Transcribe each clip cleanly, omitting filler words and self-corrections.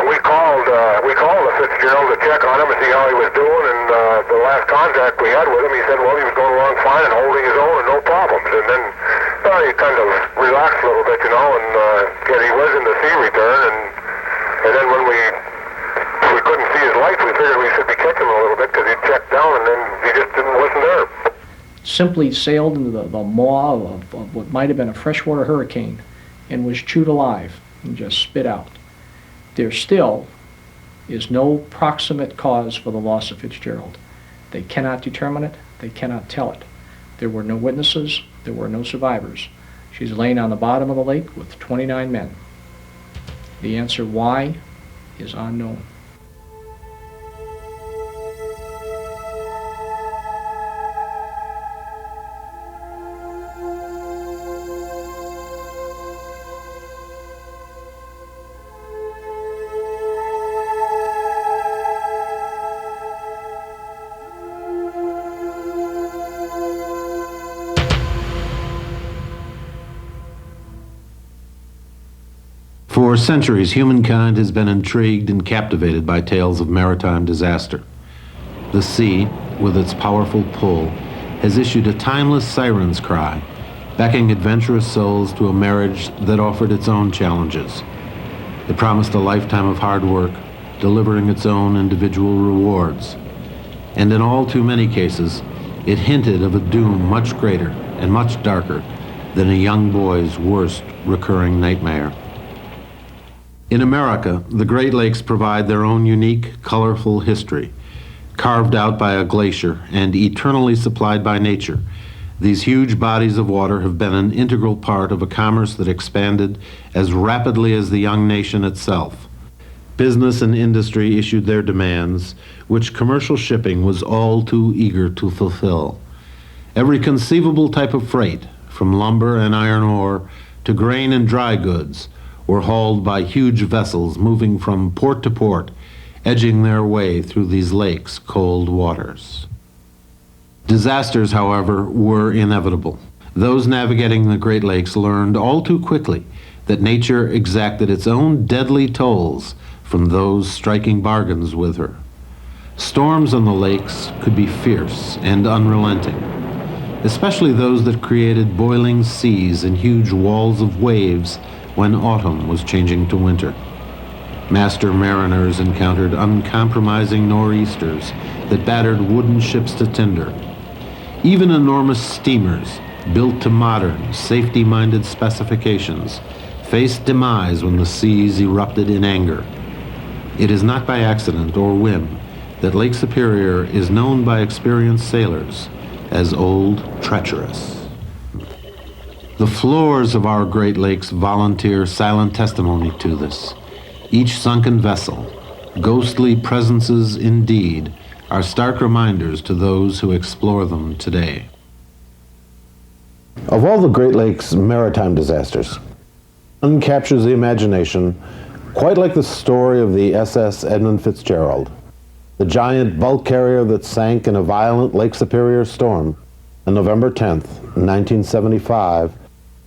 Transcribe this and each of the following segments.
we called the Fitzgerald to check on him and see how he was doing, and the last contact we had with him, he said, well, he was going along fine and holding his own and no problems. And then he kind of relaxed a little bit, you know, and he was in the sea return, and then when we couldn't see his lights, we figured we should be catching him a little bit because he'd checked down, and then he just wasn't there. Simply sailed into the maw of what might have been a freshwater hurricane and was chewed alive and just spit out. There still is no proximate cause for the loss of Fitzgerald. They cannot determine it. They cannot tell it. There were no witnesses. There were no survivors. She's laying on the bottom of the lake with 29 men. The answer why is unknown. For centuries, humankind has been intrigued and captivated by tales of maritime disaster. The sea, with its powerful pull, has issued a timeless siren's cry, beckoning adventurous souls to a marriage that offered its own challenges. It promised a lifetime of hard work, delivering its own individual rewards. And in all too many cases, it hinted of a doom much greater and much darker than a young boy's worst recurring nightmare. In America, the Great Lakes provide their own unique, colorful history. Carved out by a glacier and eternally supplied by nature, these huge bodies of water have been an integral part of a commerce that expanded as rapidly as the young nation itself. Business and industry issued their demands, which commercial shipping was all too eager to fulfill. Every conceivable type of freight, from lumber and iron ore to grain and dry goods, were hauled by huge vessels moving from port to port, edging their way through these lakes' cold waters. Disasters, however, were inevitable. Those navigating the Great Lakes learned all too quickly that nature exacted its own deadly tolls from those striking bargains with her. Storms on the lakes could be fierce and unrelenting, especially those that created boiling seas and huge walls of waves when autumn was changing to winter. Master mariners encountered uncompromising nor'easters that battered wooden ships to tinder. Even enormous steamers, built to modern, safety-minded specifications, faced demise when the seas erupted in anger. It is not by accident or whim that Lake Superior is known by experienced sailors as Old Treacherous. The floors of our Great Lakes volunteer silent testimony to this. Each sunken vessel, ghostly presences indeed, are stark reminders to those who explore them today. Of all the Great Lakes maritime disasters, one captures the imagination quite like the story of the SS Edmund Fitzgerald, the giant bulk carrier that sank in a violent Lake Superior storm on November 10th, 1975,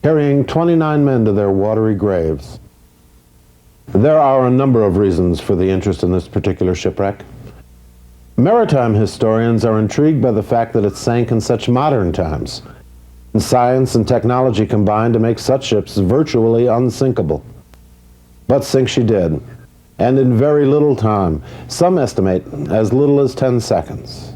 carrying 29 men to their watery graves. There are a number of reasons for the interest in this particular shipwreck. Maritime historians are intrigued by the fact that it sank in such modern times, and science and technology combined to make such ships virtually unsinkable. But sink she did, and in very little time, some estimate as little as 10 seconds.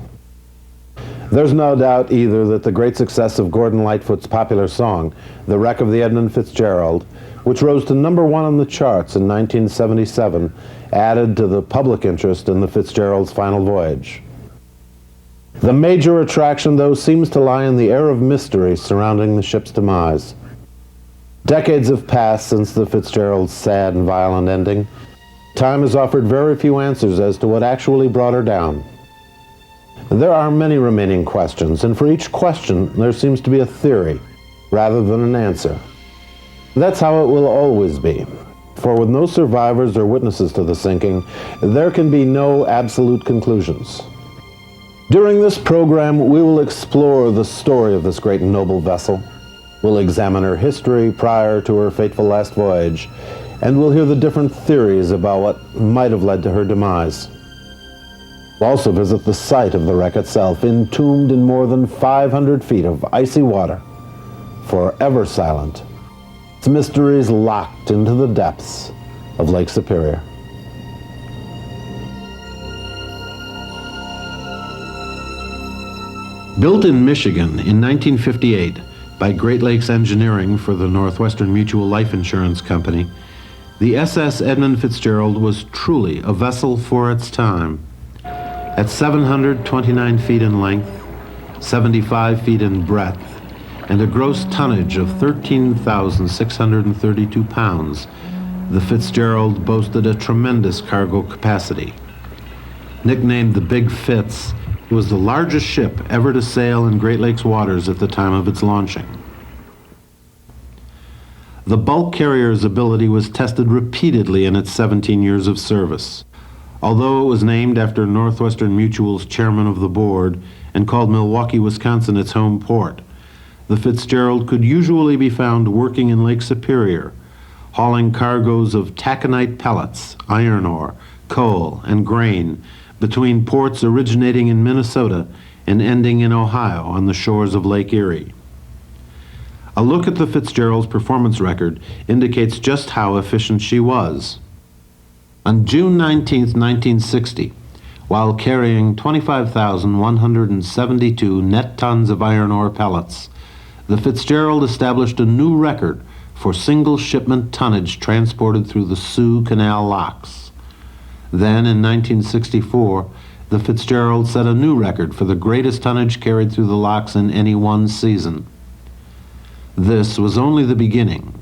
There's no doubt either that the great success of Gordon Lightfoot's popular song, The Wreck of the Edmund Fitzgerald, which rose to #1 on the charts in 1977, added to the public interest in the Fitzgerald's final voyage. The major attraction, though, seems to lie in the air of mystery surrounding the ship's demise. Decades have passed since the Fitzgerald's sad and violent ending. Time has offered very few answers as to what actually brought her down. There are many remaining questions, and for each question there seems to be a theory rather than an answer. That's how it will always be, for with no survivors or witnesses to the sinking, there can be no absolute conclusions. During this program, we will explore the story of this great and noble vessel. We'll examine her history prior to her fateful last voyage, and we'll hear the different theories about what might have led to her demise. We'll also visit the site of the wreck itself, entombed in more than 500 feet of icy water, forever silent, its mysteries locked into the depths of Lake Superior. Built in Michigan in 1958 by Great Lakes Engineering for the Northwestern Mutual Life Insurance Company, the SS Edmund Fitzgerald was truly a vessel for its time. At 729 feet in length, 75 feet in breadth, and a gross tonnage of 13,632 pounds, the Fitzgerald boasted a tremendous cargo capacity. Nicknamed the Big Fitz, it was the largest ship ever to sail in Great Lakes waters at the time of its launching. The bulk carrier's ability was tested repeatedly in its 17 years of service. Although it was named after Northwestern Mutual's chairman of the board and called Milwaukee, Wisconsin its home port, the Fitzgerald could usually be found working in Lake Superior, hauling cargoes of taconite pellets, iron ore, coal, and grain between ports originating in Minnesota and ending in Ohio on the shores of Lake Erie. A look at the Fitzgerald's performance record indicates just how efficient she was. On June 19, 1960, while carrying 25,172 net tons of iron ore pellets, the Fitzgerald established a new record for single shipment tonnage transported through the Soo Canal locks. Then, in 1964, the Fitzgerald set a new record for the greatest tonnage carried through the locks in any one season. This was only the beginning.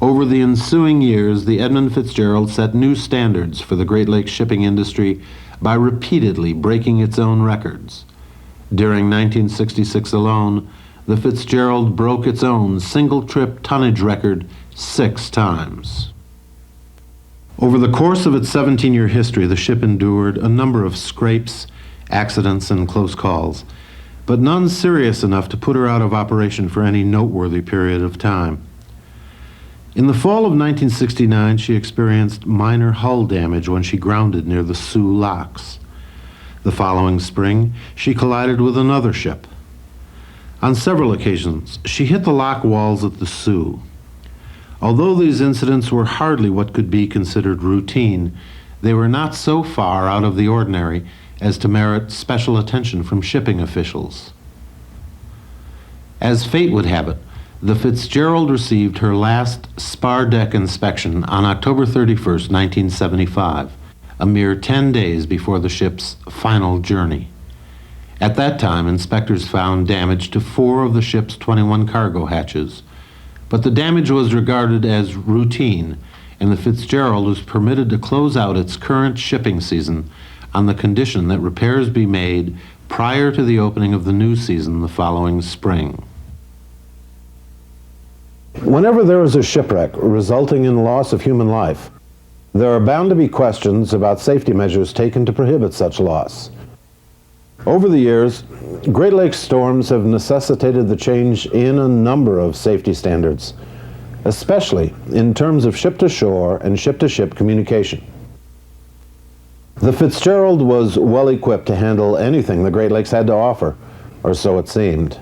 Over the ensuing years, the Edmund Fitzgerald set new standards for the Great Lakes shipping industry by repeatedly breaking its own records. During 1966 alone, the Fitzgerald broke its own single-trip tonnage record 6 times. Over the course of its 17-year history, the ship endured a number of scrapes, accidents, and close calls, but none serious enough to put her out of operation for any noteworthy period of time. In the fall of 1969, she experienced minor hull damage when she grounded near the Soo locks. The following spring, she collided with another ship. On several occasions, she hit the lock walls at the Soo. Although these incidents were hardly what could be considered routine, they were not so far out of the ordinary as to merit special attention from shipping officials. As fate would have it, the Fitzgerald received her last spar deck inspection on October 31st, 1975, a mere 10 days before the ship's final journey. At that time, inspectors found damage to 4 of the ship's 21 cargo hatches, but the damage was regarded as routine, and the Fitzgerald was permitted to close out its current shipping season on the condition that repairs be made prior to the opening of the new season the following spring. Whenever there is a shipwreck resulting in loss of human life, there are bound to be questions about safety measures taken to prohibit such loss. Over the years, Great Lakes storms have necessitated the change in a number of safety standards, especially in terms of ship-to-shore and ship-to-ship communication. The Fitzgerald was well equipped to handle anything the Great Lakes had to offer, or so it seemed.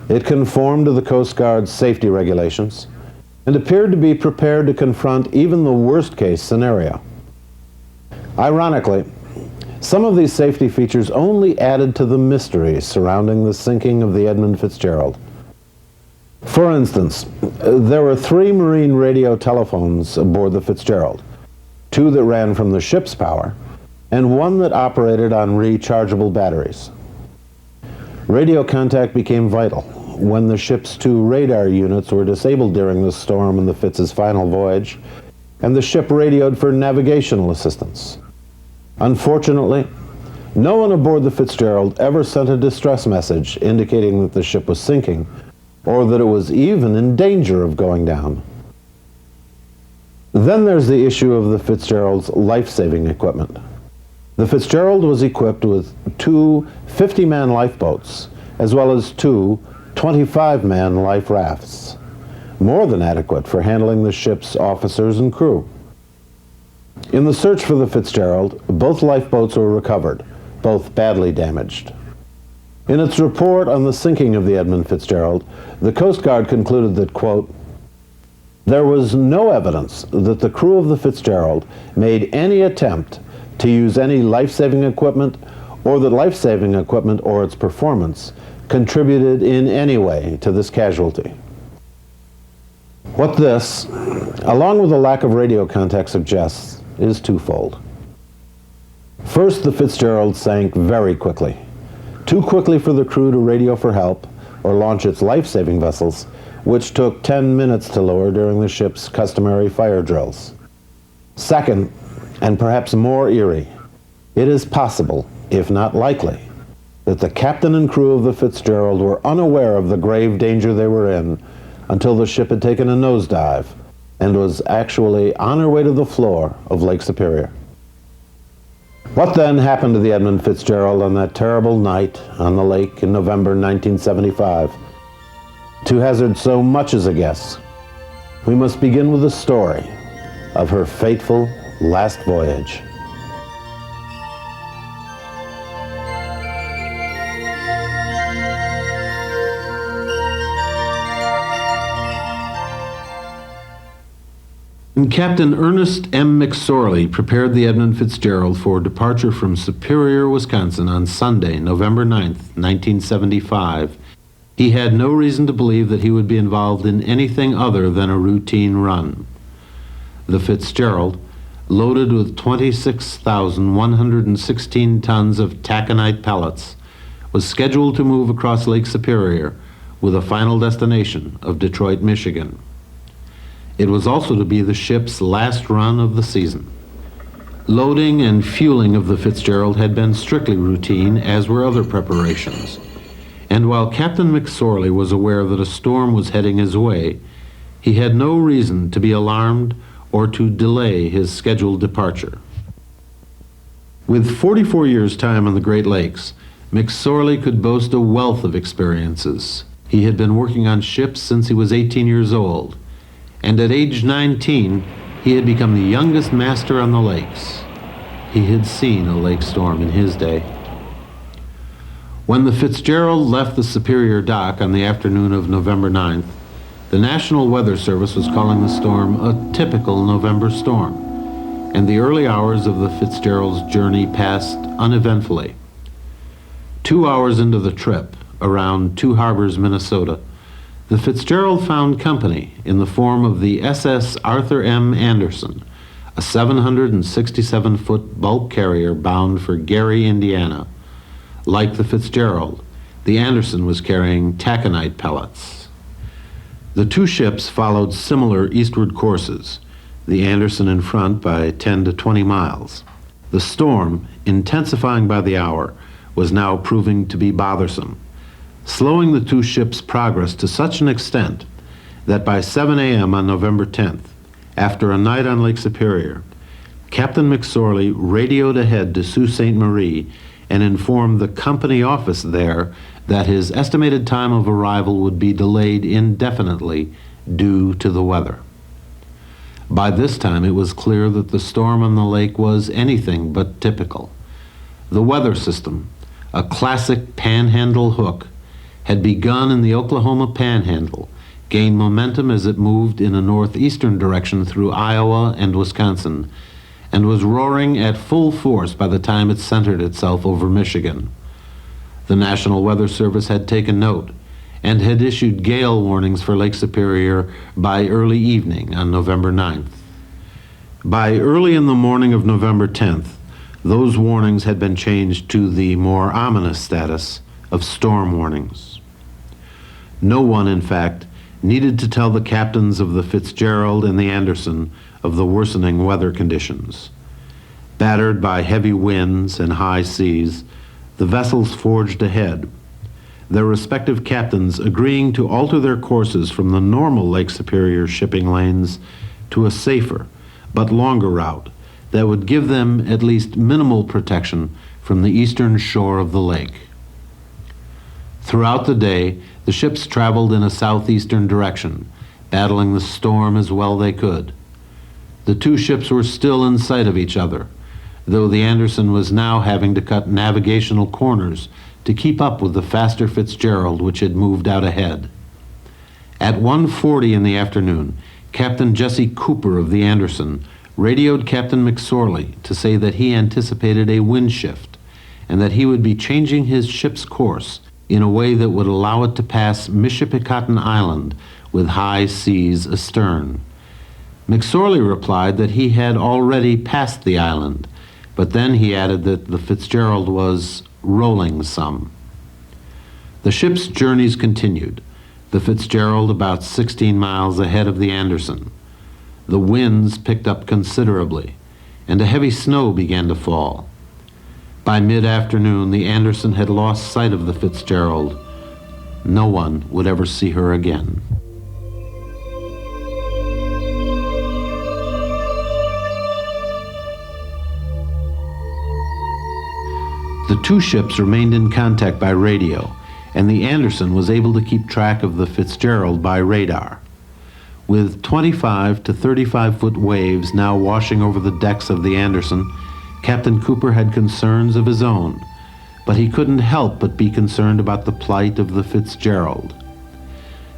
It conformed to the Coast Guard's safety regulations and appeared to be prepared to confront even the worst-case scenario. Ironically, some of these safety features only added to the mystery surrounding the sinking of the Edmund Fitzgerald. For instance, there were 3 marine radio telephones aboard the Fitzgerald, 2 that ran from the ship's power, and 1 that operated on rechargeable batteries. Radio contact became vital when the ship's 2 radar units were disabled during the storm in the Fitz's final voyage, and the ship radioed for navigational assistance. Unfortunately, no one aboard the Fitzgerald ever sent a distress message indicating that the ship was sinking, or that it was even in danger of going down. Then there's the issue of the Fitzgerald's life-saving equipment. The Fitzgerald was equipped with 2 50-man lifeboats, as well as 2 25-man life rafts. more than adequate for handling the ship's officers and crew. In the search for the Fitzgerald, both lifeboats were recovered, both badly damaged. In its report on the sinking of the Edmund Fitzgerald, the Coast Guard concluded that, quote, "There was no evidence that the crew of the Fitzgerald made any attempt to use any life-saving equipment, or that life-saving equipment or its performance contributed in any way to this casualty." What this, along with a lack of radio contact, suggests is twofold. First, the Fitzgerald sank very quickly. Too quickly for the crew to radio for help or launch its life-saving vessels, which took 10 minutes to lower during the ship's customary fire drills. Second, and perhaps more eerie, it is possible, if not likely, that the captain and crew of the Fitzgerald were unaware of the grave danger they were in until the ship had taken a nosedive and was actually on her way to the floor of Lake Superior. What then happened to the Edmund Fitzgerald on that terrible night on the lake in November 1975? To hazard so much as a guess, we must begin with the story of her fateful last voyage. And Captain Ernest M. McSorley prepared the Edmund Fitzgerald for departure from Superior, Wisconsin on Sunday, November 9th, 1975. He had no reason to believe that he would be involved in anything other than a routine run. The Fitzgerald, loaded with 26,116 tons of taconite pellets, was scheduled to move across Lake Superior with a final destination of Detroit, Michigan. It was also to be the ship's last run of the season. Loading and fueling of the Fitzgerald had been strictly routine, as were other preparations. And while Captain McSorley was aware that a storm was heading his way, he had no reason to be alarmed or to delay his scheduled departure. With 44 years' time on the Great Lakes, McSorley could boast a wealth of experiences. He had been working on ships since he was 18 years old, and at age 19, he had become the youngest master on the lakes. He had seen a lake storm in his day. When the Fitzgerald left the Superior dock on the afternoon of November 9th, the National Weather Service was calling the storm a typical November storm, and the early hours of the Fitzgerald's journey passed uneventfully. 2 hours into the trip, around Two Harbors, Minnesota, the Fitzgerald found company in the form of the SS Arthur M. Anderson, a 767-foot bulk carrier bound for Gary, Indiana. Like the Fitzgerald, the Anderson was carrying taconite pellets. The two ships followed similar eastward courses, the Anderson in front by 10 to 20 miles. The storm, intensifying by the hour, was now proving to be bothersome, slowing the two ships' progress to such an extent that by 7 a.m. on November 10th, after a night on Lake Superior, Captain McSorley radioed ahead to Sault Ste. Marie and informed the company office there that his estimated time of arrival would be delayed indefinitely due to the weather. By this time, it was clear that the storm on the lake was anything but typical. The weather system, a classic panhandle hook, had begun in the Oklahoma Panhandle, gained momentum as it moved in a northeastern direction through Iowa and Wisconsin, and was roaring at full force by the time it centered itself over Michigan. The National Weather Service had taken note and had issued gale warnings for Lake Superior by early evening on November 9th. By early in the morning of November 10th, those warnings had been changed to the more ominous status of storm warnings. No one, in fact, needed to tell the captains of the Fitzgerald and the Anderson of the worsening weather conditions. Battered by heavy winds and high seas, the vessels forged ahead, their respective captains agreeing to alter their courses from the normal Lake Superior shipping lanes to a safer but longer route that would give them at least minimal protection from the eastern shore of the lake. Throughout the day, the ships traveled in a southeastern direction, battling the storm as well they could. The two ships were still in sight of each other, though the Anderson was now having to cut navigational corners to keep up with the faster Fitzgerald, which had moved out ahead. At 1:40 in the afternoon, Captain Jesse Cooper of the Anderson radioed Captain McSorley to say that he anticipated a wind shift and that he would be changing his ship's course in a way that would allow it to pass Michipicoten Island with high seas astern. McSorley replied that he had already passed the island, but then he added that the Fitzgerald was rolling some. The ship's journeys continued, the Fitzgerald about 16 miles ahead of the Anderson. The winds picked up considerably, and a heavy snow began to fall. By mid-afternoon, the Anderson had lost sight of the Fitzgerald. No one would ever see her again. The two ships remained in contact by radio, and the Anderson was able to keep track of the Fitzgerald by radar. With 25 to 35-foot waves now washing over the decks of the Anderson, Captain Cooper had concerns of his own, but he couldn't help but be concerned about the plight of the Fitzgerald.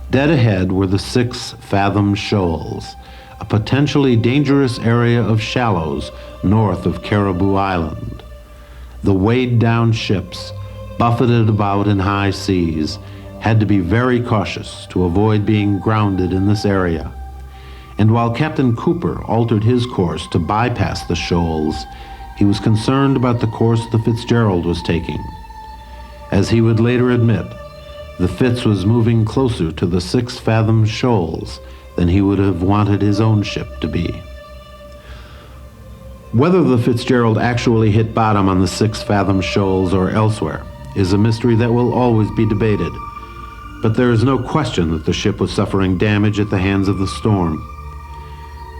Dead ahead were the 6 Fathom Shoals, a potentially dangerous area of shallows north of Caribou Island. The weighed-down ships, buffeted about in high seas, had to be very cautious to avoid being grounded in this area. And while Captain Cooper altered his course to bypass the shoals, he was concerned about the course the Fitzgerald was taking. As he would later admit, the Fitz was moving closer to the 6 Fathom Shoals than he would have wanted his own ship to be. Whether the Fitzgerald actually hit bottom on the 6 Fathom Shoals or elsewhere is a mystery that will always be debated, but there is no question that the ship was suffering damage at the hands of the storm.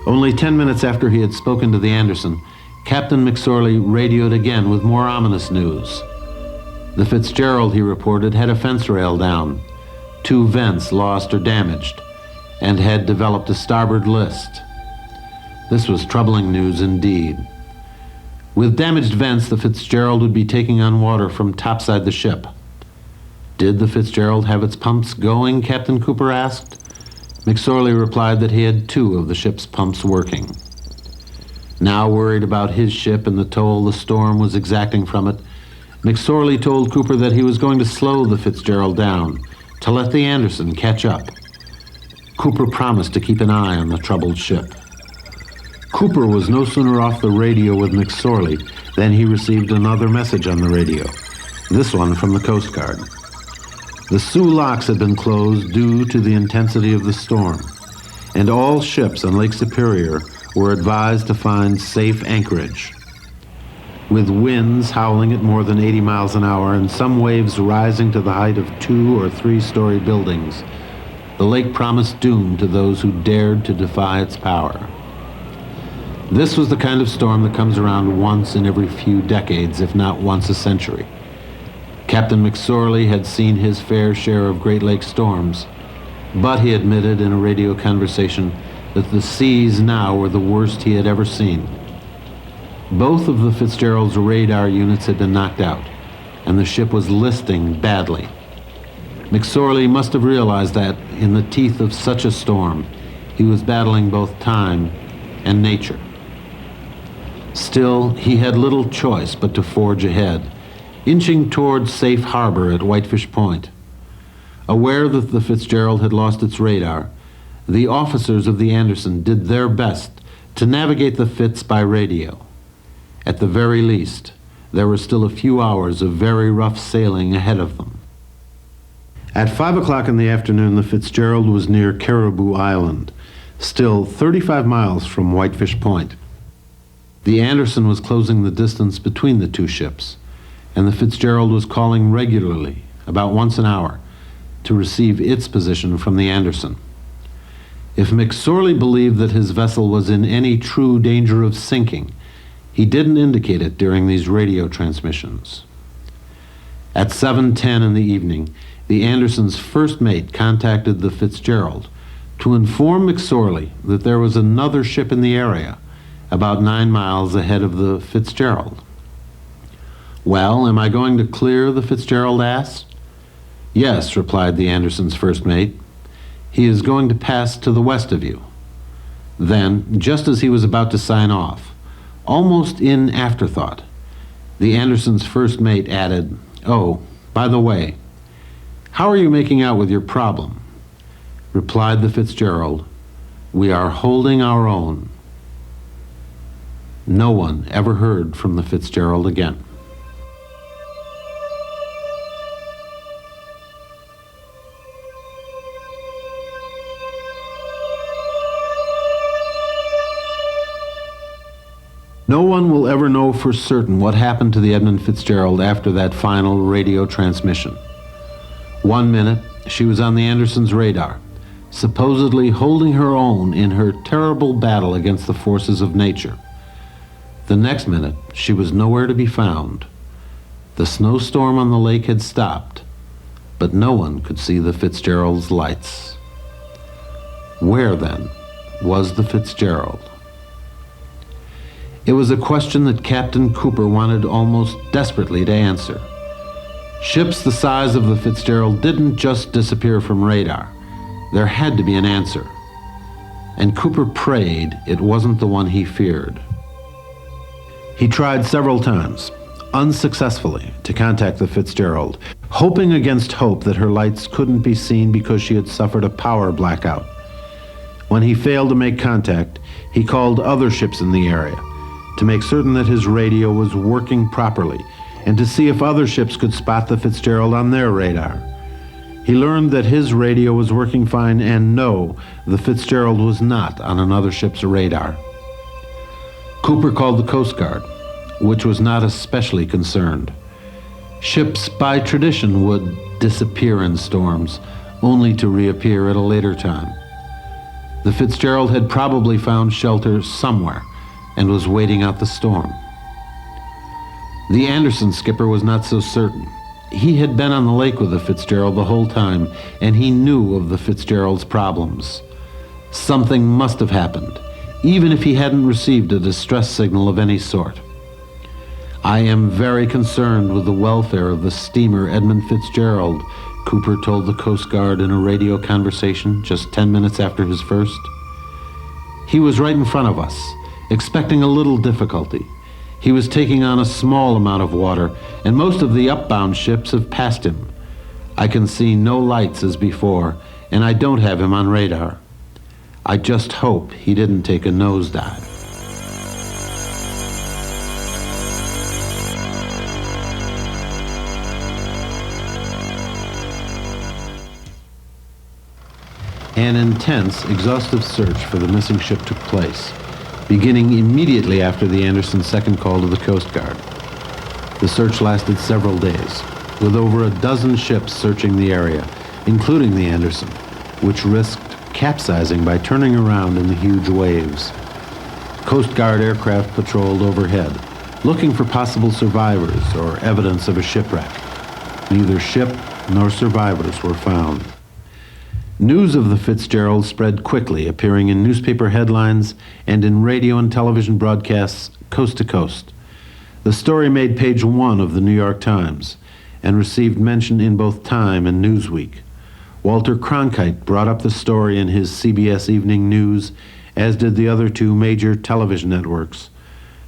Only 10 minutes after he had spoken to the Anderson, Captain McSorley radioed again with more ominous news. The Fitzgerald, he reported, had a fence rail down, 2 vents lost or damaged, and had developed a starboard list. This was troubling news indeed. With damaged vents, the Fitzgerald would be taking on water from topside the ship. Did the Fitzgerald have its pumps going, Captain Cooper asked. McSorley replied that he had 2 of the ship's pumps working. Now worried about his ship and the toll the storm was exacting from it, McSorley told Cooper that he was going to slow the Fitzgerald down, to let the Anderson catch up. Cooper promised to keep an eye on the troubled ship. Cooper was no sooner off the radio with McSorley than he received another message on the radio, this one from the Coast Guard. The Soo locks had been closed due to the intensity of the storm, and all ships on Lake Superior were advised to find safe anchorage. With winds howling at more than 80 miles an hour and some waves rising to the height of 2 or 3-story buildings, the lake promised doom to those who dared to defy its power. This was the kind of storm that comes around once in every few decades, if not once a century. Captain McSorley had seen his fair share of Great Lakes storms, but he admitted in a radio conversation that the seas now were the worst he had ever seen. Both of the Fitzgerald's radar units had been knocked out, and the ship was listing badly. McSorley must have realized that, in the teeth of such a storm, he was battling both time and nature. Still, he had little choice but to forge ahead, inching toward safe harbor at Whitefish Point. Aware that the Fitzgerald had lost its radar, the officers of the Anderson did their best to navigate the Fitz by radio. At the very least, there were still a few hours of very rough sailing ahead of them. At 5 o'clock in the afternoon, the Fitzgerald was near Caribou Island, still 35 miles from Whitefish Point. The Anderson was closing the distance between the two ships, and the Fitzgerald was calling regularly, about once an hour, to receive its position from the Anderson. If McSorley believed that his vessel was in any true danger of sinking, he didn't indicate it during these radio transmissions. At 7:10 in the evening, the Anderson's first mate contacted the Fitzgerald to inform McSorley that there was another ship in the area, about 9 miles ahead of the Fitzgerald. "Well, am I going to clear?" the Fitzgerald asked. "Yes," replied the Anderson's first mate. "He is going to pass to the west of you." Then, just as he was about to sign off, almost in afterthought, the Anderson's first mate added, "Oh, by the way, how are you making out with your problem?" Replied the Fitzgerald, "We are holding our own." No one ever heard from the Fitzgerald again. No one will ever know for certain what happened to the Edmund Fitzgerald after that final radio transmission. 1 minute, she was on the Anderson's radar, supposedly holding her own in her terrible battle against the forces of nature. The next minute, she was nowhere to be found. The snowstorm on the lake had stopped, but no one could see the Fitzgerald's lights. Where, then, was the Fitzgerald? It was a question that Captain Cooper wanted almost desperately to answer. Ships the size of the Fitzgerald didn't just disappear from radar. There had to be an answer. And Cooper prayed it wasn't the one he feared. He tried several times, unsuccessfully, to contact the Fitzgerald, hoping against hope that her lights couldn't be seen because she had suffered a power blackout. When he failed to make contact, he called other ships in the area to make certain that his radio was working properly and to see if other ships could spot the Fitzgerald on their radar. He learned that his radio was working fine, and no, the Fitzgerald was not on another ship's radar. Cooper called the Coast Guard, which was not especially concerned. Ships, by tradition, would disappear in storms, only to reappear at a later time. The Fitzgerald had probably found shelter somewhere and was waiting out the storm. The Anderson skipper was not so certain. He had been on the lake with the Fitzgerald the whole time, and he knew of the Fitzgerald's problems. Something must have happened, even if he hadn't received a distress signal of any sort. "I am very concerned with the welfare of the steamer Edmund Fitzgerald," Cooper told the Coast Guard in a radio conversation just 10 minutes after his first. "He was right in front of us, expecting a little difficulty. He was taking on a small amount of water, and most of the upbound ships have passed him. I can see no lights as before, and I don't have him on radar. I just hope he didn't take a nosedive." An intense, exhaustive search for the missing ship took place, beginning immediately after the Anderson's second call to the Coast Guard. The search lasted several days, with over a dozen ships searching the area, including the Anderson, which risked capsizing by turning around in the huge waves. Coast Guard aircraft patrolled overhead, looking for possible survivors or evidence of a shipwreck. Neither ship nor survivors were found. News of the Fitzgerald spread quickly, appearing in newspaper headlines and in radio and television broadcasts coast to coast. The story made page 1 of the New York Times and received mention in both Time and Newsweek. Walter Cronkite brought up the story in his CBS Evening News, as did the other 2 major television networks.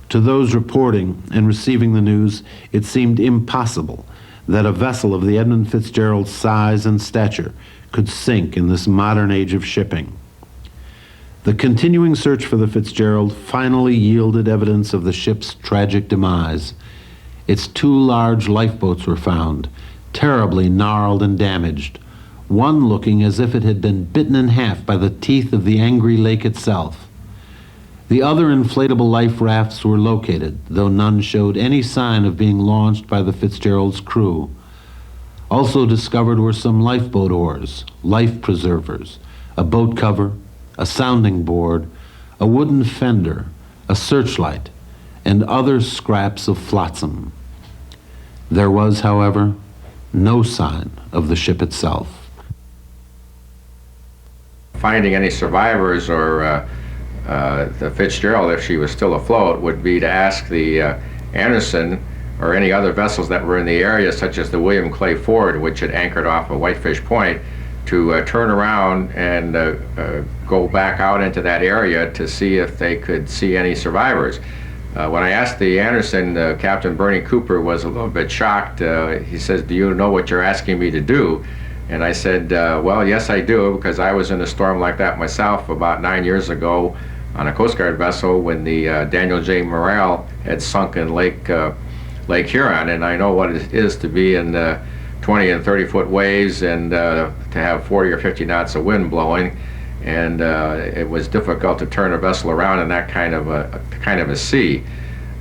To those reporting and receiving the news, it seemed impossible that a vessel of the Edmund Fitzgerald's size and stature could sink in this modern age of shipping. The continuing search for the Fitzgerald finally yielded evidence of the ship's tragic demise. Its 2 large lifeboats were found, terribly gnarled and damaged, one looking as if it had been bitten in half by the teeth of the angry lake itself. The other inflatable life rafts were located, though none showed any sign of being launched by the Fitzgerald's crew. Also discovered were some lifeboat oars, life preservers, a boat cover, a sounding board, a wooden fender, a searchlight, and other scraps of flotsam. There was, however, no sign of the ship itself. finding any survivors or the Fitzgerald, if she was still afloat, would be to ask the Anderson or any other vessels that were in the area, such as the William Clay Ford, which had anchored off of Whitefish Point, to turn around and go back out into that area to see if they could see any survivors. When I asked the Anderson, Captain Bernie Cooper was a little bit shocked. He says, "Do you know what you're asking me to do?" And I said, well, yes, I do, because I was in a storm like that myself about 9 years ago on a Coast Guard vessel when the Daniel J. Morrell had sunk in Lake Huron, and I know what it is to be in 20 and 30-foot waves and to have 40 or 50 knots of wind blowing, and it was difficult to turn a vessel around in that kind of a sea.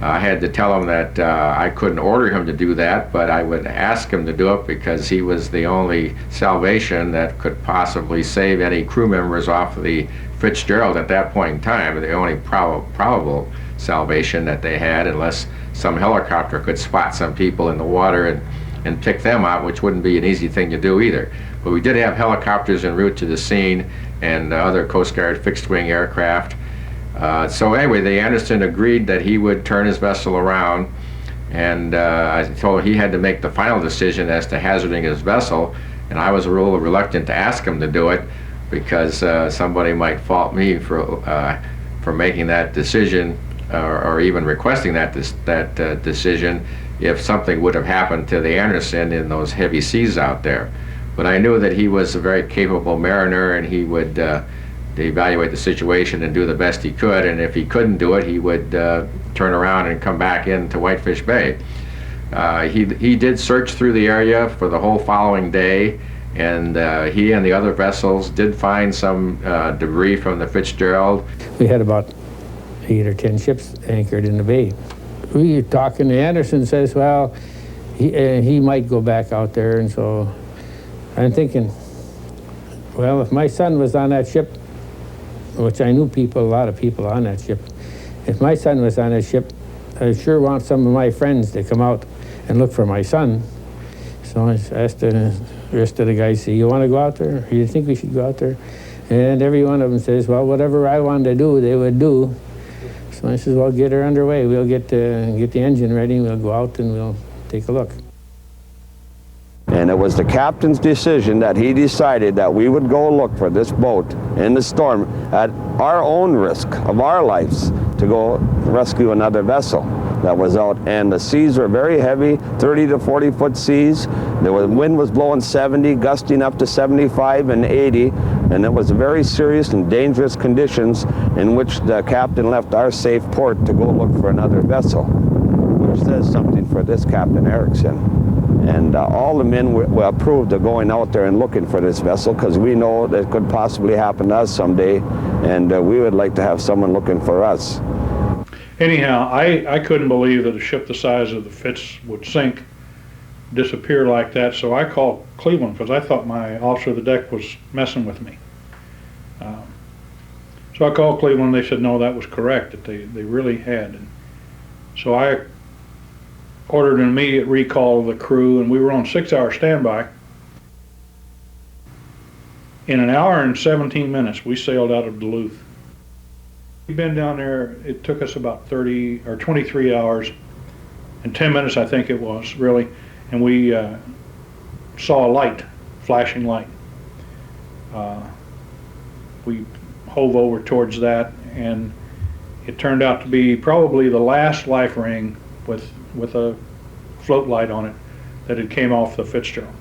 I had to tell him that I couldn't order him to do that, but I would ask him to do it because he was the only salvation that could possibly save any crew members off of the Fitzgerald at that point in time, the only probable salvation that they had, unless some helicopter could spot some people in the water and pick them out, which wouldn't be an easy thing to do either. But we did have helicopters en route to the scene and other Coast Guard fixed-wing aircraft. So anyway, the Anderson agreed that he would turn his vessel around, and I told him he had to make the final decision as to hazarding his vessel, and I was a little reluctant to ask him to do it because somebody might fault me for making that decision or even requesting that decision if something would have happened to the Anderson in those heavy seas out there. But I knew that he was a very capable mariner, and he would evaluate the situation and do the best he could, and if he couldn't do it, he would turn around and come back into Whitefish Bay. He did search through the area for the whole following day, and he and the other vessels did find some debris from the Fitzgerald. We had about 8 or 10 ships anchored in the bay. We were talking, the Anderson says, well, he might go back out there, and so I'm thinking, well, if my son was on that ship, which I knew a lot of people on that ship, if my son was on that ship, I sure want some of my friends to come out and look for my son. So I asked the rest of the guys, say, you want to go out there? You think we should go out there? And every one of them says, well, whatever I wanted to do, they would do. So I says, well, get her underway. We'll get the engine ready, we'll go out and we'll take a look. And it was the captain's decision that he decided that we would go look for this boat in the storm at our own risk of our lives to go rescue another vessel that was out. And the seas were very heavy, 30 to 40 foot seas. The wind was blowing 70, gusting up to 75 and 80. And it was very serious and dangerous conditions in which the captain left our safe port to go look for another vessel, which says something for this Captain Erickson. And all the men approved of going out there and looking for this vessel because we know that it could possibly happen to us someday, and we would like to have someone looking for us. Anyhow, I couldn't believe that a ship the size of the Fitz would sink, disappear like that, so I called Cleveland because I thought my officer of the deck was messing with me. So I called Cleveland, they said no, that was correct, that they really had. And so I ordered an immediate recall of the crew, and we were on 6-hour standby. In an hour and 17 minutes, we sailed out of Duluth. We've been down there, it took us about 30 or 23 hours and 10 minutes, I think it was, really, and we saw a light, flashing light. We hove over towards that, and it turned out to be probably the last life ring with a float light on it that had came off the Fitzgerald.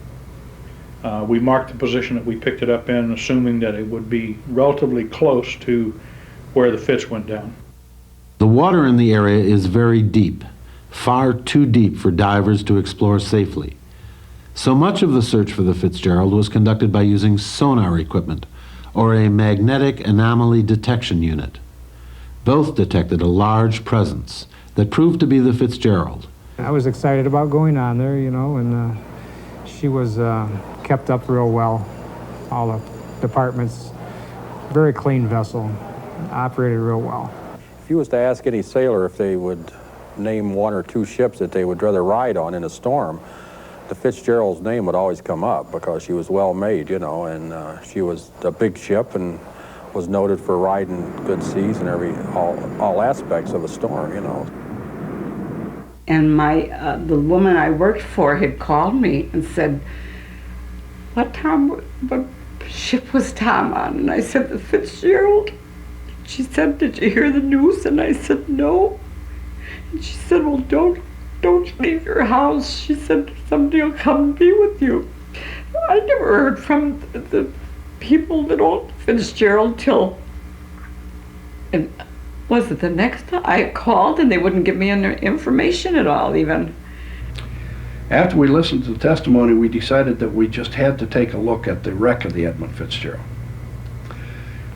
We marked the position that we picked it up in, assuming that it would be relatively close to where the Fitz went down. The water in the area is very deep, far too deep for divers to explore safely. So much of the search for the Fitzgerald was conducted by using sonar equipment or a magnetic anomaly detection unit. Both detected a large presence that proved to be the Fitzgerald. I was excited about going on there, you know, and she was kept up real well. All the departments, very clean vessel, operated real well. If you was to ask any sailor if they would name 1 or 2 ships that they would rather ride on in a storm, the Fitzgerald's name would always come up because she was well made, you know, and she was a big ship and was noted for riding good seas and all aspects of a storm, you know. And the woman I worked for had called me and said, what ship was Tom on? And I said, the Fitzgerald. She said, did you hear the news? And I said, no. And she said, well, don't leave your house. She said, somebody will come and be with you. I never heard from the people that owned Fitzgerald till, and was it the next time I called and they wouldn't give me any information at all even. After we listened to the testimony, we decided that we just had to take a look at the wreck of the Edmund Fitzgerald.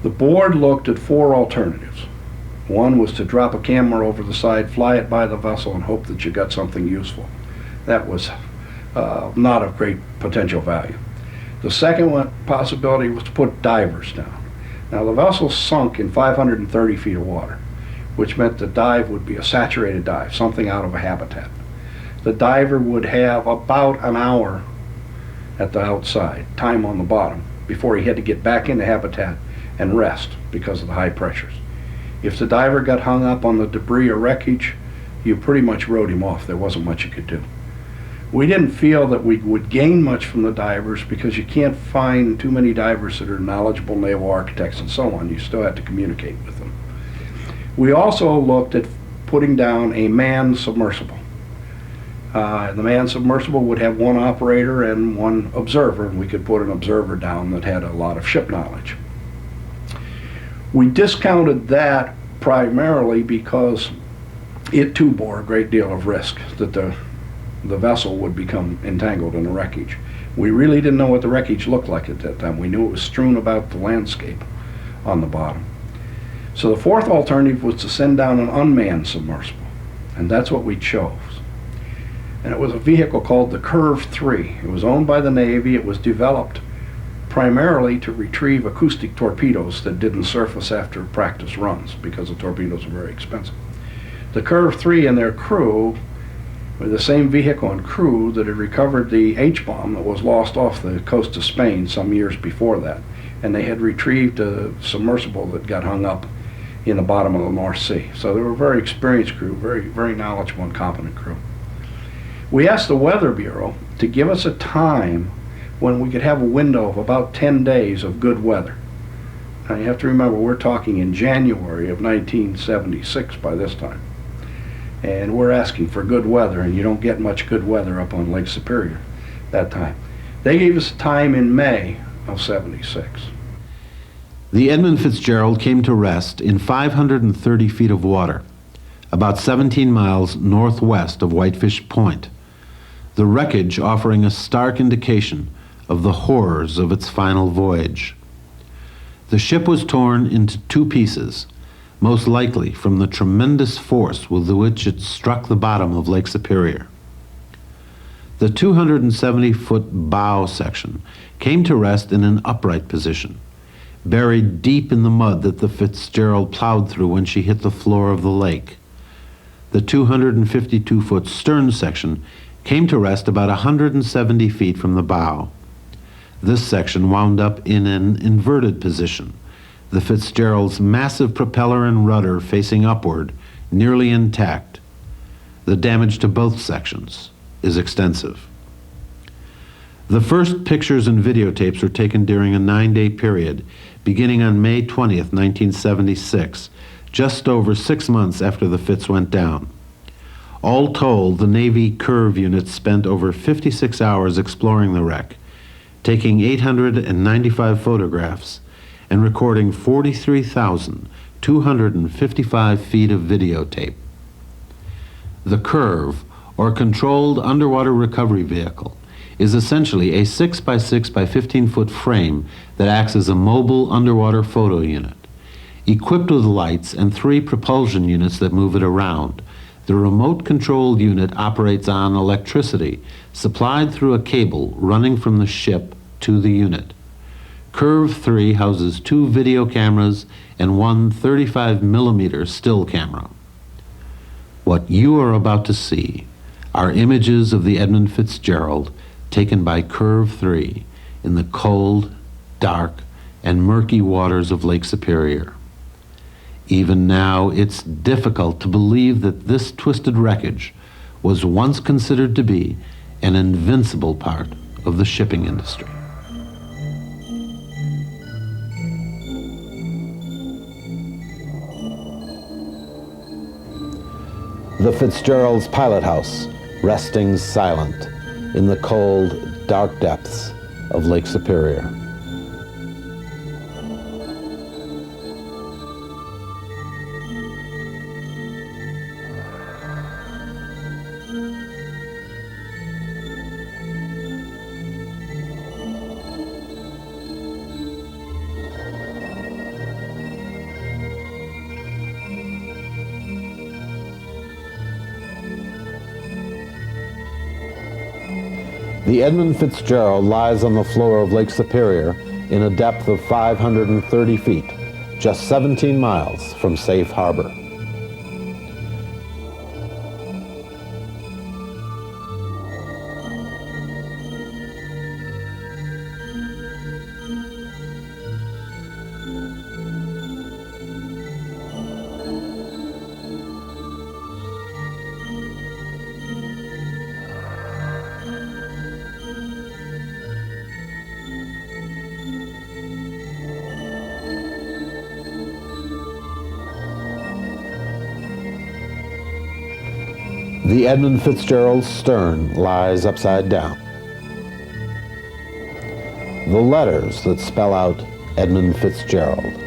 The board looked at 4 alternatives. One was to drop a camera over the side, fly it by the vessel, and hope that you got something useful. That was not of great potential value. The second possibility was to put divers down. Now the vessel sunk in 530 feet of water, which meant the dive would be a saturated dive, something out of a habitat. The diver would have about an hour at the outside, time on the bottom, before he had to get back into habitat and rest because of the high pressures. If the diver got hung up on the debris or wreckage, you pretty much rode him off. There wasn't much you could do. We didn't feel that we would gain much from the divers because you can't find too many divers that are knowledgeable naval architects and so on. You still have to communicate with them. We also looked at putting down a manned submersible. The manned submersible would have 1 operator and 1 observer, and we could put an observer down that had a lot of ship knowledge. We discounted that primarily because it too bore a great deal of risk that the vessel would become entangled in the wreckage. We really didn't know what the wreckage looked like at that time. We knew it was strewn about the landscape on the bottom. So the 4th alternative was to send down an unmanned submersible, and that's what we chose. And it was a vehicle called the Curve 3. It was owned by the Navy. It was developed primarily to retrieve acoustic torpedoes that didn't surface after practice runs because the torpedoes were very expensive. The Curve 3 and their crew were the same vehicle and crew that had recovered the H-bomb that was lost off the coast of Spain some years before that. And they had retrieved a submersible that got hung up in the bottom of the North Sea. So they were a very experienced crew, very knowledgeable and competent crew. We asked the Weather Bureau to give us a time when we could have a window of about 10 days of good weather. Now you have to remember, we're talking in January of 1976 by this time. And we're asking for good weather, and you don't get much good weather up on Lake Superior that time. They gave us time in May of 76. The Edmund Fitzgerald came to rest in 530 feet of water, about 17 miles northwest of Whitefish Point, the wreckage offering a stark indication of the horrors of its final voyage. The ship was torn into 2 pieces, most likely from the tremendous force with which it struck the bottom of Lake Superior. The 270-foot bow section came to rest in an upright position, buried deep in the mud that the Fitzgerald plowed through when she hit the floor of the lake. The 252-foot stern section came to rest about 170 feet from the bow. This section wound up in an inverted position, the Fitzgerald's massive propeller and rudder facing upward, nearly intact. The damage to both sections is extensive. The first pictures and videotapes were taken during a 9-day period, beginning on May 20th, 1976, just over 6 months after the Fitz went down. All told, the Navy Curve unit spent over 56 hours exploring the wreck, taking 895 photographs and recording 43,255 feet of videotape. The Curve, or Controlled Underwater Recovery Vehicle, is essentially a 6 by 6 by 15-foot frame that acts as a mobile underwater photo unit. Equipped with lights and 3 propulsion units that move it around, the remote-controlled unit operates on electricity supplied through a cable running from the ship to the unit. Curve 3 houses 2 video cameras and 1 35mm still camera. What you are about to see are images of the Edmund Fitzgerald taken by Curve 3 in the cold, dark, and murky waters of Lake Superior. Even now, it's difficult to believe that this twisted wreckage was once considered to be an invincible part of the shipping industry. The Fitzgerald's pilot house, resting silent in the cold, dark depths of Lake Superior. The Edmund Fitzgerald lies on the floor of Lake Superior in a depth of 530 feet, just 17 miles from Safe Harbor. The Edmund Fitzgerald's stern lies upside down. The letters that spell out Edmund Fitzgerald.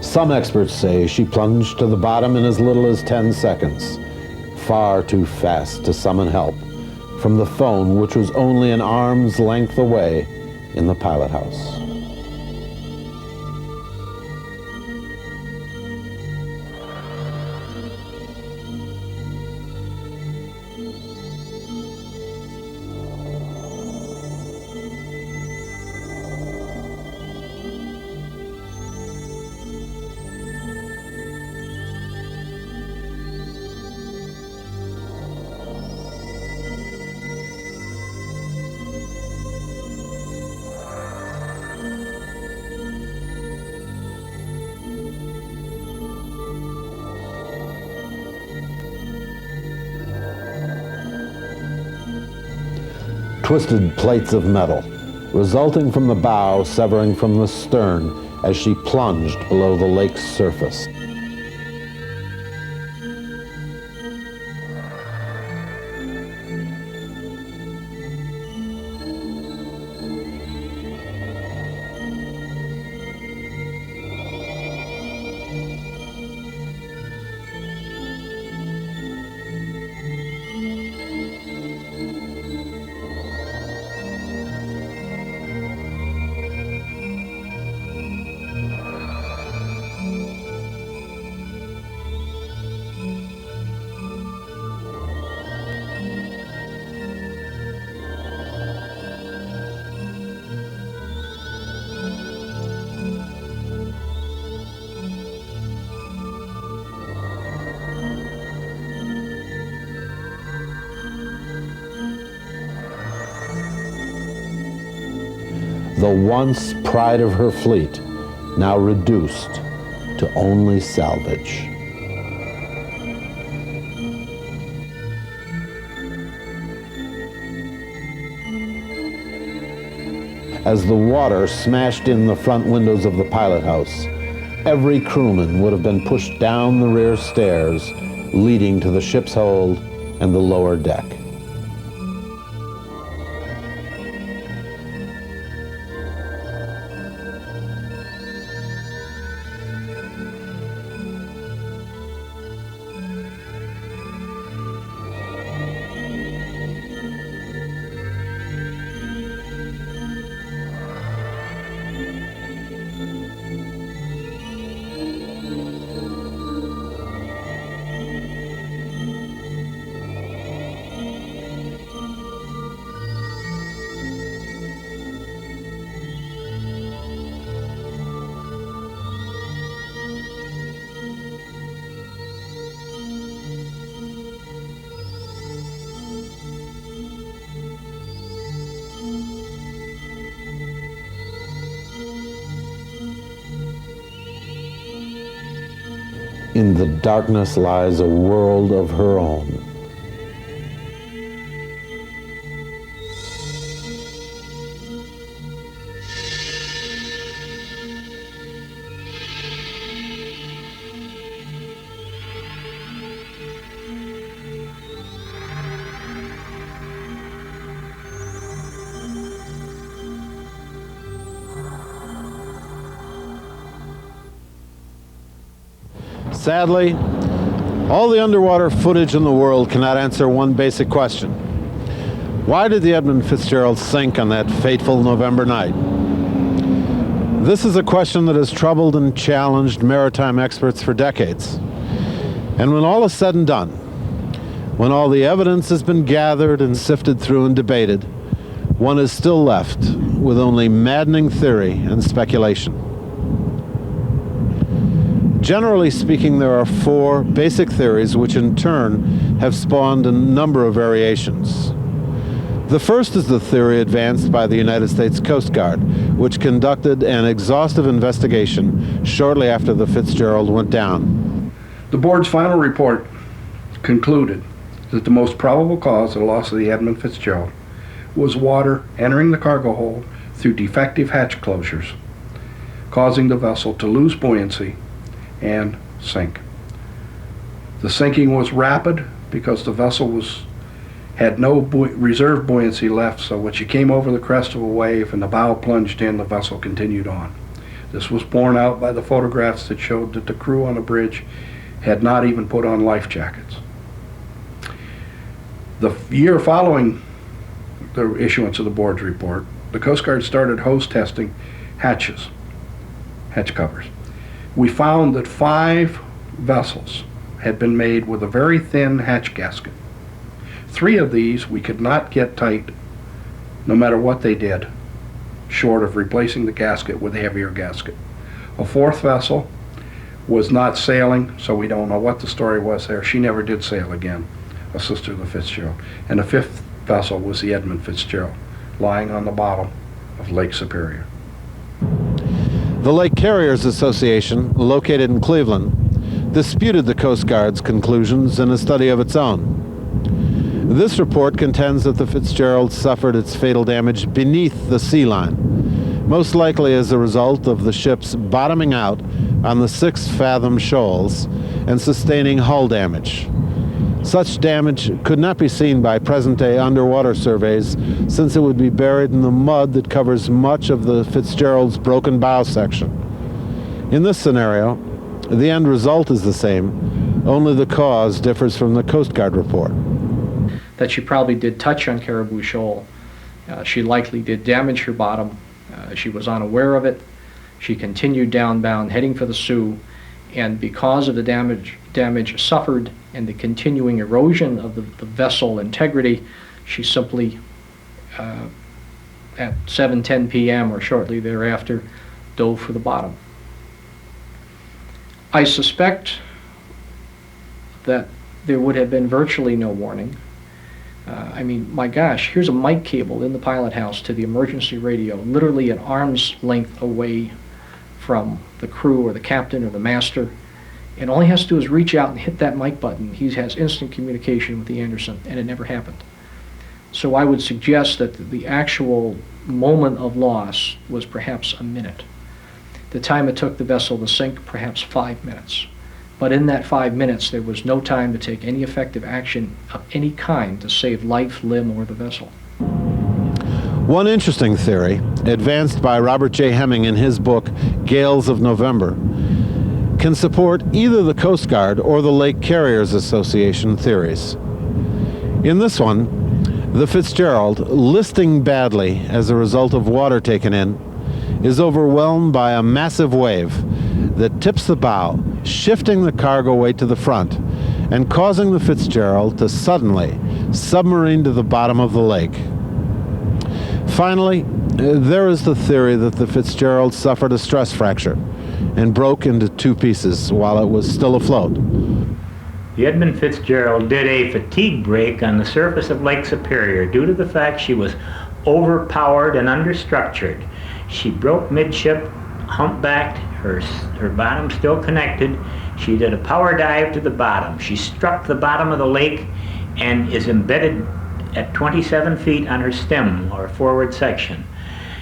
Some experts say she plunged to the bottom in as little as 10 seconds, far too fast to summon help from the phone, which was only an arm's length away in the pilot house. Twisted plates of metal, resulting from the bow severing from the stern as she plunged below the lake's surface. The once pride of her fleet, now reduced to only salvage. As the water smashed in the front windows of the pilot house, every crewman would have been pushed down the rear stairs leading to the ship's hold and the lower deck. In the darkness lies a world of her own. Sadly, all the underwater footage in the world cannot answer one basic question. Why did the Edmund Fitzgerald sink on that fateful November night? This is a question that has troubled and challenged maritime experts for decades. And when all is said and done, when all the evidence has been gathered and sifted through and debated, one is still left with only maddening theory and speculation. Generally speaking, there are four basic theories which in turn have spawned a number of variations. The first is the theory advanced by the United States Coast Guard, which conducted an exhaustive investigation shortly after the Fitzgerald went down. The board's final report concluded that the most probable cause of the loss of the Edmund Fitzgerald was water entering the cargo hold through defective hatch closures, causing the vessel to lose buoyancy and sink. The sinking was rapid because the vessel had no reserve buoyancy left, so when she came over the crest of a wave and the bow plunged in, the vessel continued on. This was borne out by the photographs that showed that the crew on the bridge had not even put on life jackets. The year following the issuance of the board's report, the Coast Guard started hose testing hatch covers. We found that 5 vessels had been made with a very thin hatch gasket. 3 of these we could not get tight no matter what they did, short of replacing the gasket with a heavier gasket. A 4th vessel was not sailing, so we don't know what the story was there. She never did sail again, a sister of the Fitzgerald. And the 5th vessel was the Edmund Fitzgerald, lying on the bottom of Lake Superior. The Lake Carriers Association, located in Cleveland, disputed the Coast Guard's conclusions in a study of its own. This report contends that the Fitzgerald suffered its fatal damage beneath the sea line, most likely as a result of the ship's bottoming out on the 6-fathom shoals and sustaining hull damage. Such damage could not be seen by present-day underwater surveys, since it would be buried in the mud that covers much of the Fitzgerald's broken bow section. In this scenario, the end result is the same, only the cause differs from the Coast Guard report. That she probably did touch on Caribou Shoal. She likely did damage her bottom. She was unaware of it. She continued downbound, heading for the Sioux, and because of the damage suffered and the continuing erosion of the vessel integrity, she simply, at 7:10 p.m. or shortly thereafter, dove for the bottom. I suspect that there would have been virtually no warning. I mean, my gosh, here's a mic cable in the pilot house to the emergency radio, literally an arm's length away from the crew or the captain or the master. And all he has to do is reach out and hit that mic button. He has instant communication with the Anderson, and it never happened. So I would suggest that the actual moment of loss was perhaps a minute. The time it took the vessel to sink, perhaps 5 minutes. But in that 5 minutes, there was no time to take any effective action of any kind to save life, limb, or the vessel. One interesting theory, advanced by Robert J. Hemming in his book, Gales of November, can support either the Coast Guard or the Lake Carriers Association theories. In this one, the Fitzgerald, listing badly as a result of water taken in, is overwhelmed by a massive wave that tips the bow, shifting the cargo weight to the front and causing the Fitzgerald to suddenly submarine to the bottom of the lake. Finally, there is the theory that the Fitzgerald suffered a stress fracture and broke into 2 pieces while it was still afloat. The Edmund Fitzgerald did a fatigue break on the surface of Lake Superior due to the fact she was overpowered and understructured. She broke midship, humpbacked, her bottom still connected, She did a power dive to the bottom. She struck the bottom of the lake and is embedded at 27 feet on her stem, or forward section.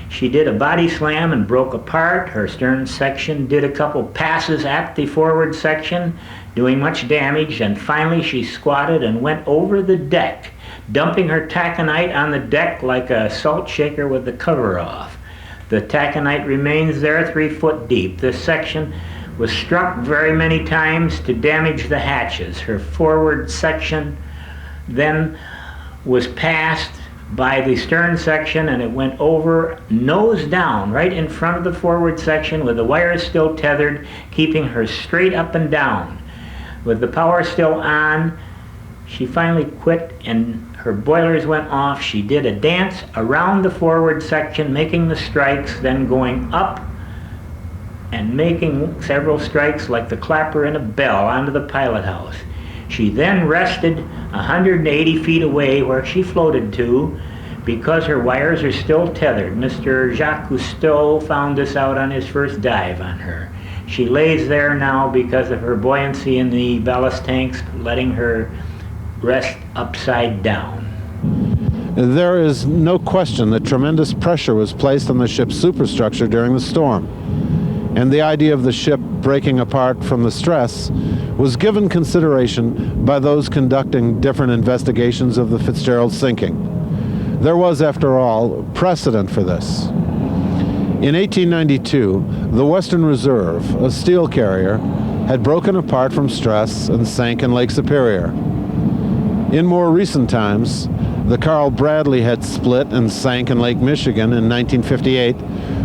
She did a body slam and broke apart. Her stern section did a couple passes at the forward section, doing much damage, and finally she squatted and went over the deck, dumping her taconite on the deck like a salt shaker with the cover off. The taconite remains there 3 foot deep. This section was struck very many times to damage the hatches. Her forward section then was passed by the stern section, and it went over nose down right in front of the forward section with the wires still tethered, keeping her straight up and down. With the power still on, she finally quit and her boilers went off. She did a dance around the forward section, making the strikes, then going up and making several strikes like the clapper in a bell onto the pilot house. She then rested 180 feet away where she floated to because her wires are still tethered. Mr. Jacques Cousteau found this out on his first dive on her. She lays there now because of her buoyancy in the ballast tanks, letting her rest upside down. There is no question that tremendous pressure was placed on the ship's superstructure during the storm, and the idea of the ship breaking apart from the stress was given consideration by those conducting different investigations of the Fitzgerald sinking. There was, after all, precedent for this. In 1892, the Western Reserve, a steel carrier, had broken apart from stress and sank in Lake Superior. In more recent times, the Carl Bradley had split and sank in Lake Michigan in 1958,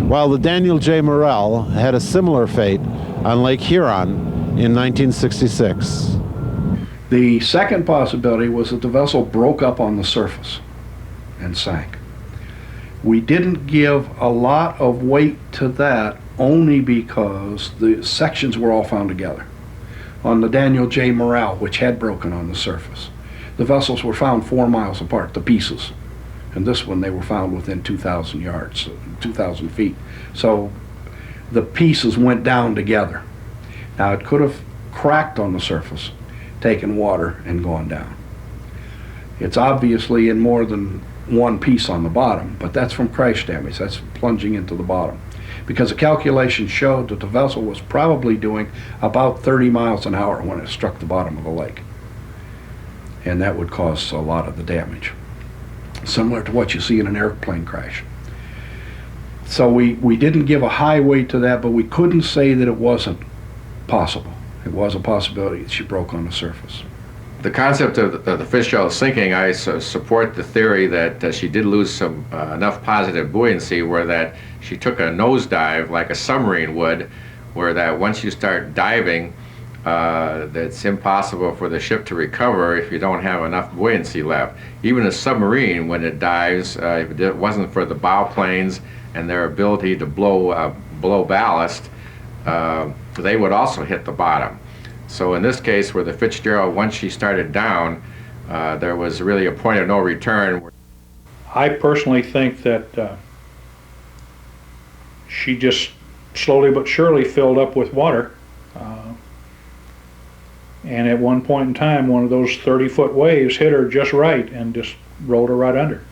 while the Daniel J. Morrell had a similar fate on Lake Huron in 1966. The second possibility was that the vessel broke up on the surface and sank. We didn't give a lot of weight to that only because the sections were all found together. On the Daniel J. Morrell, which had broken on the surface, the vessels were found 4 miles apart, the pieces. And this one, they were found within 2,000 yards, 2,000 feet. So the pieces went down together. Now, it could have cracked on the surface, taken water, and gone down. It's obviously in more than one piece on the bottom, but that's from crash damage. That's plunging into the bottom. Because the calculation showed that the vessel was probably doing about 30 miles an hour when it struck the bottom of the lake. And that would cause a lot of the damage, similar to what you see in an airplane crash. So we didn't give a high weight to that, but we couldn't say that it wasn't possible. It was a possibility that she broke on the surface. The concept of the Fitzgerald sinking, I support the theory that she did lose some enough positive buoyancy where that she took a nosedive like a submarine would, where that once you start diving, that's impossible for the ship to recover if you don't have enough buoyancy left. Even a submarine, when it dives, if it wasn't for the bow planes and their ability to blow ballast, they would also hit the bottom. So in this case, where the Fitzgerald, once she started down, there was really a point of no return. I personally think that she just slowly but surely filled up with water. And at one point in time, one of those 30-foot waves hit her just right and just rolled her right under.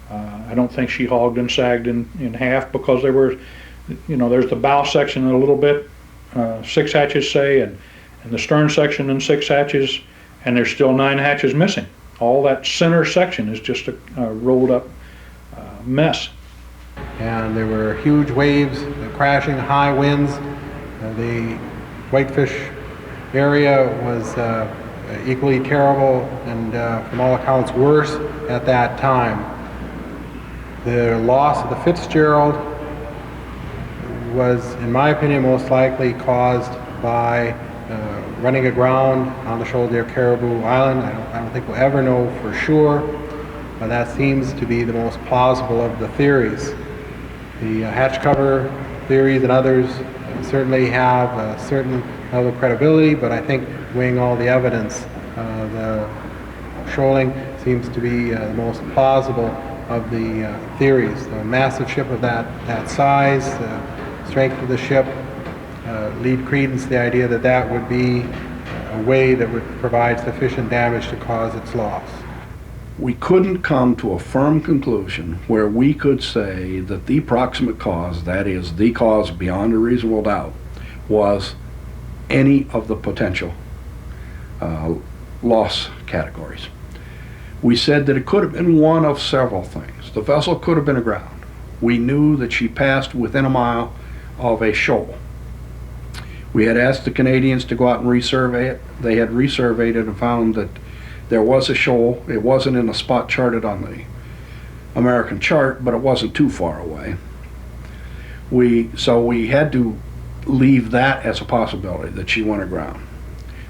I don't think she hogged and sagged in half, because there were, there's the bow section a little bit, 6 hatches say, and the stern section in 6 hatches, and there's still 9 hatches missing. All that center section is just a rolled up mess. And there were huge waves, crashing, high winds. The Whitefish area was equally terrible and from all accounts worse at that time. The loss of the Fitzgerald was, in my opinion, most likely caused by running aground on the shoulder of Caribou Island. I don't think we'll ever know for sure, but that seems to be the most plausible of the theories. The hatch cover theories and others certainly have a certain level of credibility, but I think weighing all the evidence, the shoaling seems to be the most plausible of the theories. The massive ship of that size, the strength of the ship, lead credence to the idea that that would be a way that would provide sufficient damage to cause its loss. We couldn't come to a firm conclusion where we could say that the proximate cause, that is, the cause beyond a reasonable doubt, was any of the potential loss categories. We said that it could have been one of several things. The vessel could have been aground. We knew that she passed within a mile of a shoal. We had asked the Canadians to go out and resurvey it. They had resurveyed it and found that there was a shoal. It wasn't in a spot charted on the American chart, but it wasn't too far away. So we had to leave that as a possibility, that she went aground.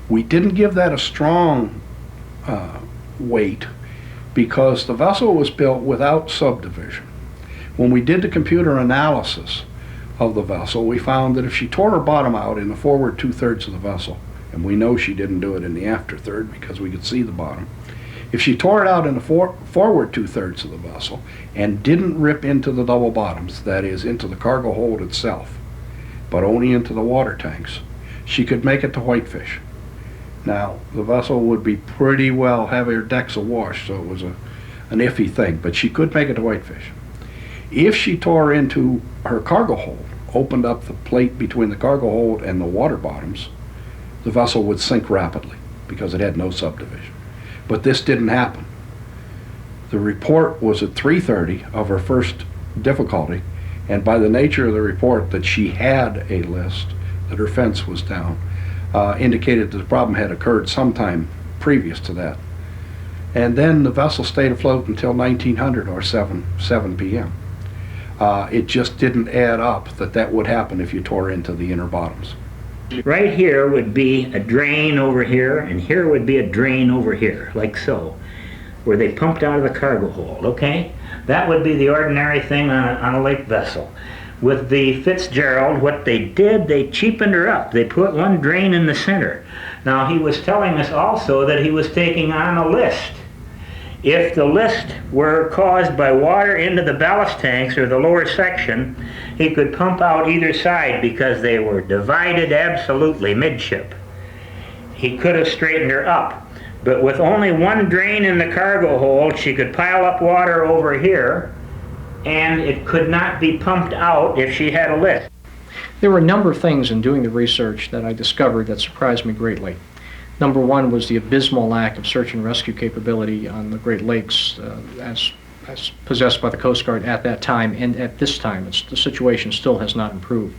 We didn't give that a strong weight because the vessel was built without subdivision. When we did the computer analysis of the vessel, we found that if she tore her bottom out in the forward 2/3 of the vessel, and we know she didn't do it in the after third because we could see the bottom, if she tore it out in the forward 2/3 of the vessel and didn't rip into the double bottoms, that is, into the cargo hold itself, but only into the water tanks, she could make it to Whitefish. Now, the vessel would be pretty well have her decks awash, so it was an iffy thing, but she could make it to Whitefish. If she tore into her cargo hold, opened up the plate between the cargo hold and the water bottoms, the vessel would sink rapidly because it had no subdivision. But this didn't happen. The report was at 3:30 of her first difficulty, and by the nature of the report that she had a list, that her fence was down, indicated that the problem had occurred sometime previous to that. And then the vessel stayed afloat until 1900 or 7 p.m. It just didn't add up that that would happen if you tore into the inner bottoms. Right here would be a drain over here, and here would be a drain over here, like so, where they pumped out of the cargo hold, okay? That would be the ordinary thing on a lake vessel. With the Fitzgerald, what they did, they cheapened her up. They put one drain in the center. Now, he was telling us also that he was taking on a list. If the list were caused by water into the ballast tanks or the lower section, he could pump out either side because they were divided absolutely midship. He could have straightened her up, but with only one drain in the cargo hold, she could pile up water over here, and it could not be pumped out if she had a list. There were a number of things in doing the research that I discovered that surprised me greatly. Number one was the abysmal lack of search and rescue capability on the Great Lakes as possessed by the Coast Guard at that time and at this time. The situation still has not improved.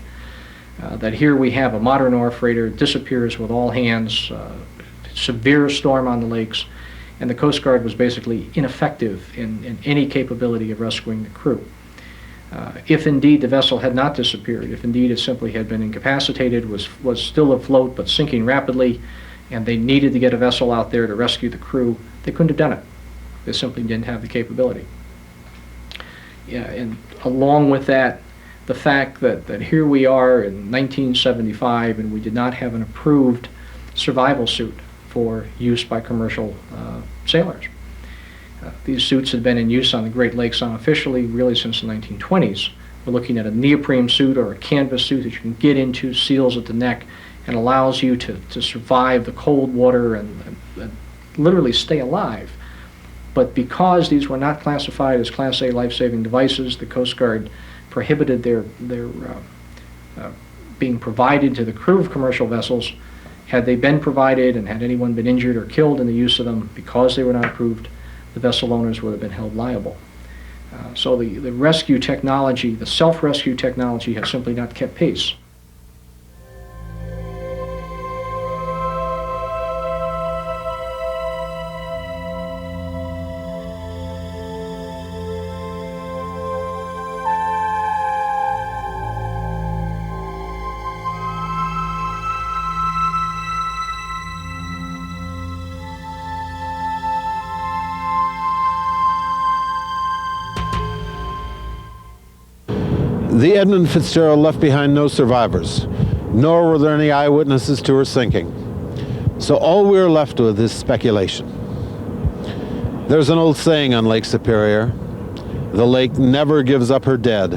That here we have a modern ore freighter, disappears with all hands, severe storm on the lakes, and the Coast Guard was basically ineffective in any capability of rescuing the crew. If indeed the vessel had not disappeared, if indeed it simply had been incapacitated, was still afloat but sinking rapidly, and they needed to get a vessel out there to rescue the crew, they couldn't have done it. They simply didn't have the capability. Yeah, and along with that, the fact that here we are in 1975 and we did not have an approved survival suit for use by commercial sailors. These suits had been in use on the Great Lakes unofficially really since the 1920s. We're looking at a neoprene suit or a canvas suit that you can get into, seals at the neck, and allows you to survive the cold water and literally stay alive. But because these were not classified as Class A life-saving devices, the Coast Guard prohibited their being provided to the crew of commercial vessels. Had they been provided and had anyone been injured or killed in the use of them because they were not approved, the vessel owners would have been held liable. So the rescue technology, the self-rescue technology, has simply not kept pace. The Edmund Fitzgerald left behind no survivors, nor were there any eyewitnesses to her sinking. So all we're left with is speculation. There's an old saying on Lake Superior, the lake never gives up her dead.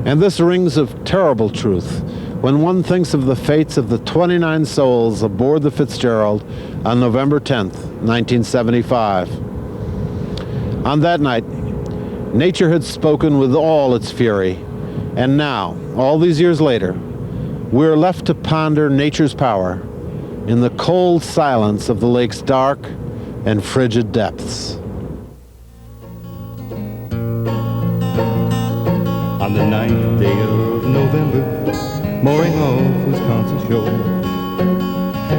And this rings of terrible truth when one thinks of the fates of the 29 souls aboard the Fitzgerald on November 10th, 1975. On that night, nature had spoken with all its fury, and now, all these years later, we're left to ponder nature's power in the cold silence of the lake's dark and frigid depths. On the 9th day of November, mooring off Wisconsin shore,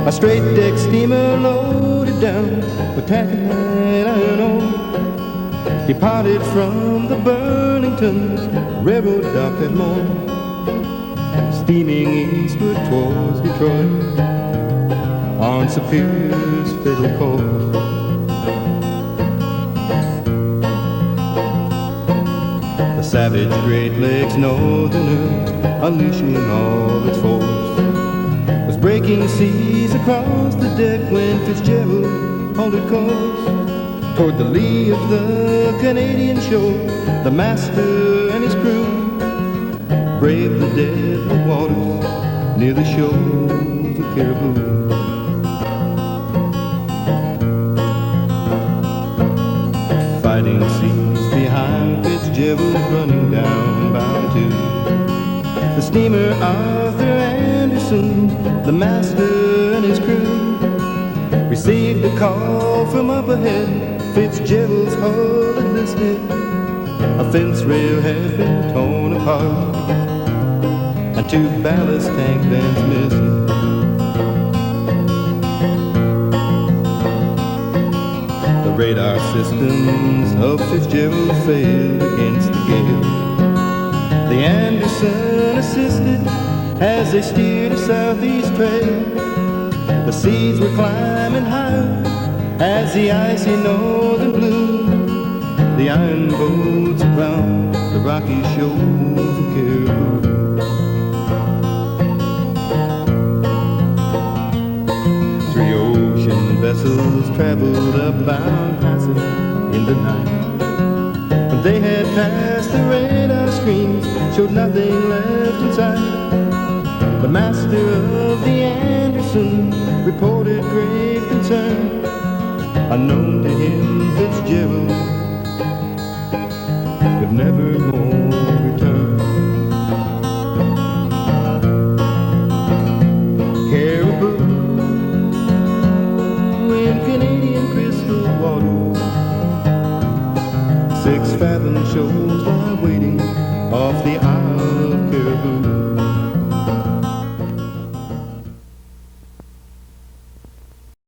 a straight deck steamer loaded down with tack and iron ore departed from the Burlington railroad dock that morning, steaming eastward towards Detroit on Superior's fatal course. The savage Great Lakes northerner, unleashing all its force, was breaking seas across the deck when Fitzgerald halted course toward the lee of the Canadian shore. The master and his crew braved the deadly waters near the shores of Caribou. Fighting seas behind Fitzgerald, running down bound to the steamer Arthur Anderson. The master and his crew received a call from up ahead. Fitzgerald's hull had listed, a fence rail had been torn apart, and 2 ballast tank vents missing. The radar systems of Fitzgerald failed against the gale. The Anderson assisted as they steered a southeast trail. The seas were climbing higher as the icy northern blew the iron boats around the rocky shores of Caribou. Three ocean vessels traveled upbound passage in the night. When they had passed the radar screens, showed nothing left in sight. The master of the Anderson reported grave concern. Unknown to him, Fitzgerald would never more return. Caribou in Canadian crystal waters, 6 fathom shoals